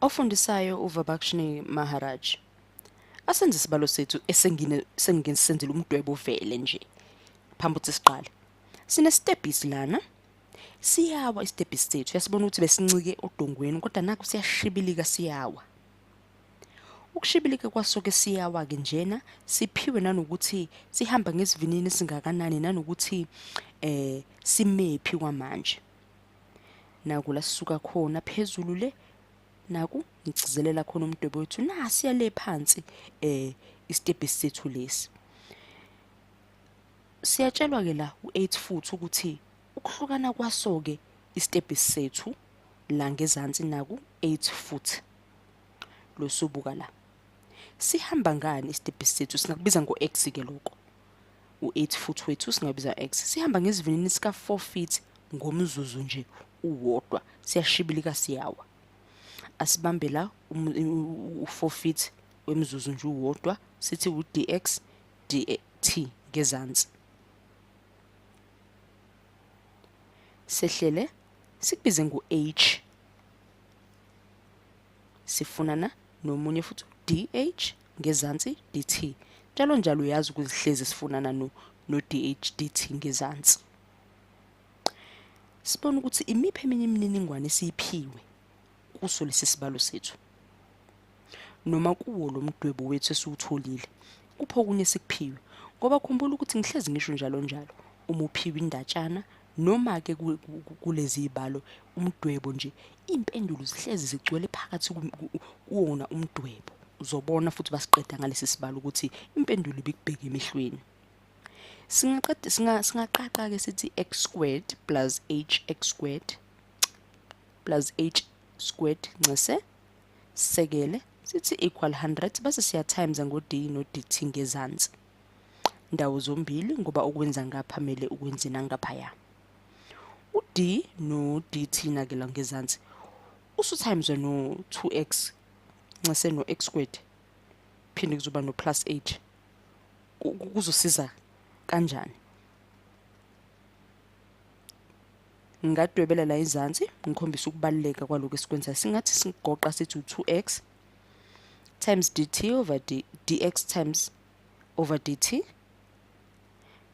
Ofundisayo uVibhakshini Maharaj. Asenze isibalo sethu sengisenzele umdwebo vele nje. Phambi ukuthi siqale. Sinestepisi lana. Siyawa istepisi sethu. Yasibona ukuthi besincike odongweni kodwa naku siyashibilika siyawa. Ukushibilika kwasoke siyawa ke njena siphiwe nanokuthi sihamba ngesivinini singakanani nanokuthi simephi kwamanje. Naku la sisuka khona phezulu le naku ngicizelela khona umdwebo wethu nasiya le phansi istepisi sethu lesi. Siyatshelwa ke la u8 futhi ukuthi ukuhlukana kwaso ke istepisi sethu la ngezansi naku 8 futhi. Lo subuka la. Sihamba ngani istepisi sethu singakubiza ngo-x ke lokho. U8 futhi wethu singabiza x. Sihamba ngesivinini sika 4 feet ngomzuzu nje uwodwa. Siyashibilika siyawa. Asibambe la u4 feet wemzuzu nje uwodwa sithi u-dx dt ngezansi. Sehlele sikubize ngo-h. Sifunana nomunye futhi dh ngezansi dt. Njalo njalo uyazi ukuzihlezi sifunana no dh dt ngezansi. Sibona ukuthi imiphi eminye imininingwane esiyiphiwe kuso lesi sibalo sethu. Noma kuwo lo mdwebo wethu esiwutholile. Kupho okunye sikuphiwe. Ngoba khumbula ukuthi ngihlezi ngisho njalo njalo. Uma uphiwe indatshana noma ke kulezi ibalo umdwebo nje impendulo zihlezi zigcwele phakathi kuwona umdwebo. Uzobona futhi basiqeda ngalesi sibalo ukuthi impendulo ibikubheka emehlweni. Singaqaqa ke sithi x squared plus hx squared plus h squared ncese sekele sithi equal 100 base siya times ngo d no dt ngezansi. Ndawo zombili ngoba okwenza ngapha mele ukwenze nangaphaya. U-d no dt nakela ngezansi usu times no 2x ncase no x squared phinde kuzoba no plus h. Kuzosiza kanjani? Ngadwebela la izansi ngikhombisa ukubaleka kwaloko esikwenza. Singathi sigoqa sithi u2x times dt over dx times over dt.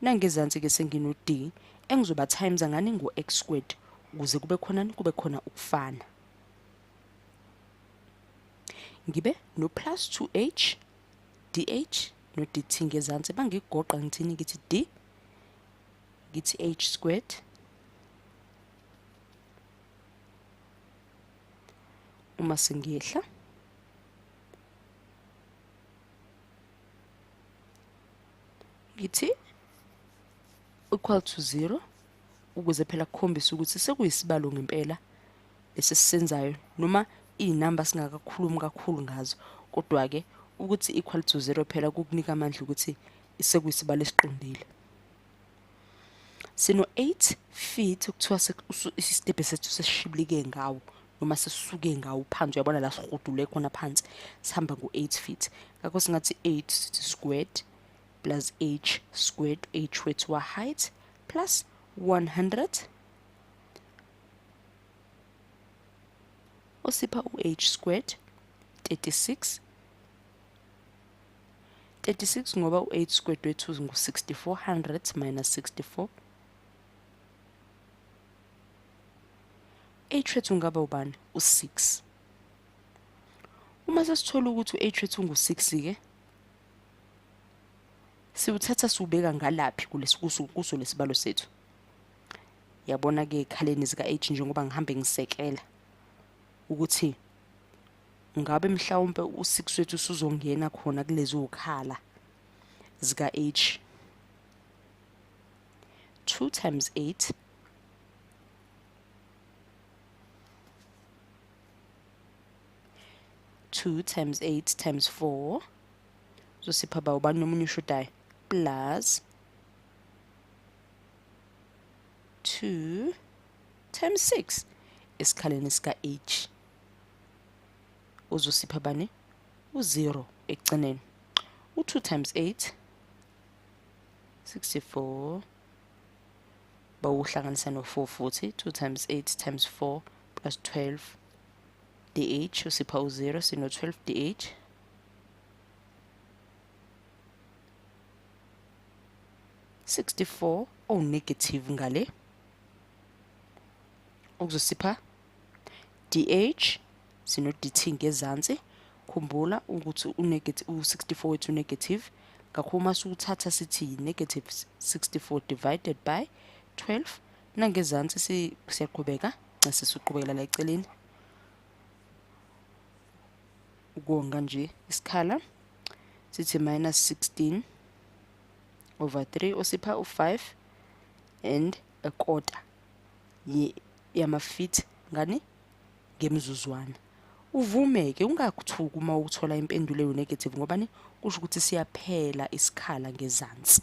Nangezansi ke sengino d engizoba times ngani ngo-x squared ukuze kube khona ukufana. Ngibe no plus 2h dh no dt ngezansi bangigoqa ngithini ngithi d ngithi h squared uma singehla ngithi equal to 0 ukuze phela kukhombisa ukuthi sekuyisibalo ngempela lesisisenzayo noma inamba singakakhulumi kakhulu ngazo kodwa ke ukuthi equal to 0 phela kukunika amandla ukuthi sekuyisibalo esiqondile. Sino 8 feet ukuthiwa isistebe sethu sesishibilike ngawo noma sesisuke ngawo phansi. Uyabona la sihudule khona phansi sihamba ngo8 feet. Ngakho singathi 8 squared plus h squared h wethu wa height plus 100 osipha u-h squared 36 ngoba u-8 squared wethu ngu-64 100 minus 64 h wethu ngaba ubani u6. Uma sesithola ukuthi u-h wethu ngu6 ke siwuthatha siubeka ngalaphi kuso lesibalo sethu. Yabona ke ekhaleni zika h njengoba ngihambe ngisekela ukuthi ngabe mhlawumbe u6 wethu usuzongena khona kulezi ukhala zika h. 2 times 8 2 times 8 times 4 uzosipha ba ubani nomunye ushodayo plus 2 times 6 esikhaleni sika h uzosipha bani u0 ekugcineni. U2 times 8 64 bawuhlanganisa no4 futhi 2 times 8 times 4 plus 12 dh usipha u0 sino-12 dh, -64 owu-negative ngale okuzosipha dh sino-dt ngezansi. Khumbula ukuthi u-64 wethu negative, ngakho uma siwuthatha sithi negative 64 divided by 12 nangezansi siyaqhubeka bese siqhubekela la eceleni ukonga nje isikhala sithi -16 over 3 osipha u5 and a quarter yama-feet ngani ngemzuzwana. Uvumeke ungakuthuki uma uthola impendulo ewu-negative ngobani kusho ukuthi siyaphela isikhala ngezansi.